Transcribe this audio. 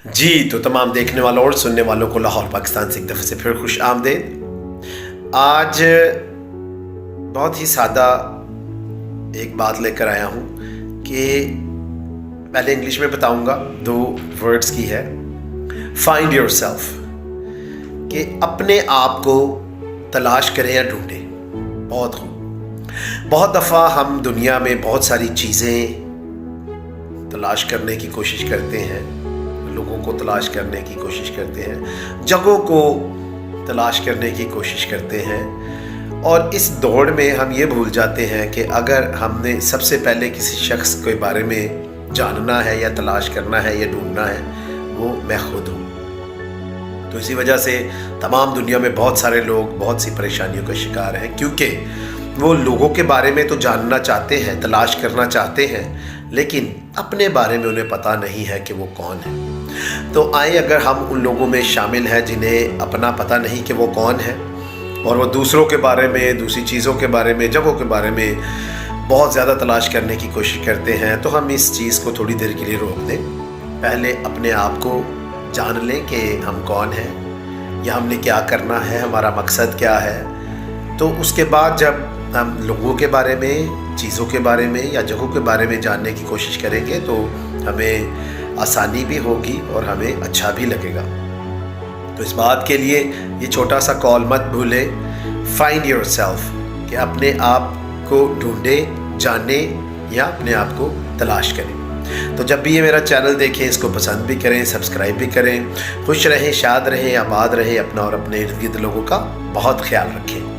जी, तो तमाम देखने वालों और सुनने वालों को लाहौर पाकिस्तान से एक दफ़े से फिर खुश आमदीद। आज बहुत ही सादा एक बात लेकर आया हूँ कि पहले इंग्लिश में बताऊँगा, 2 वर्ड्स की है। फाइंड योर सेल्फ, कि अपने आप को तलाश करें या ढूंढें। बहुत खूब। बहुत दफ़ा हम दुनिया में बहुत सारी चीज़ें तलाश करने की कोशिश करते हैं, लोगों को तलाश करने की कोशिश करते हैं, जगहों को तलाश करने की कोशिश करते हैं, और इस दौड़ में हम ये भूल जाते हैं कि अगर हमने सबसे पहले किसी शख्स के बारे में जानना है या तलाश करना है या ढूंढना है, वो मैं खुद हूँ। तो इसी वजह से तमाम दुनिया में बहुत सारे लोग बहुत सी परेशानियों का शिकार हैं, क्योंकि वो लोगों के बारे में तो जानना चाहते हैं, तलाश करना चाहते हैं, लेकिन अपने बारे में उन्हें पता नहीं है कि वो कौन है। तो आए अगर हम उन लोगों में शामिल हैं जिन्हें अपना पता नहीं कि वो कौन है, और वो दूसरों के बारे में, दूसरी चीज़ों के बारे में, जगहों के बारे में बहुत ज़्यादा तलाश करने की कोशिश करते हैं, तो हम इस चीज़ को थोड़ी देर के लिए रोक दें। पहले अपने आप को जान लें कि हम कौन हैं या हमने क्या करना है, हमारा मकसद क्या है। तो उसके बाद जब हम लोगों के बारे में, चीज़ों के बारे में या जगहों के बारे में जानने की कोशिश करेंगे तो हमें आसानी भी होगी और हमें अच्छा भी लगेगा। तो इस बात के लिए ये छोटा सा कॉल मत भूलें, फाइंड योर सेल्फ, कि अपने आप को ढूंढें, जानें या अपने आप को तलाश करें। तो जब भी ये मेरा चैनल देखें, इसको पसंद भी करें, सब्सक्राइब भी करें। खुश रहें, शाद रहें, आबाद रहें, अपना और अपने इर्द गिर्द लोगों का बहुत ख्याल रखें।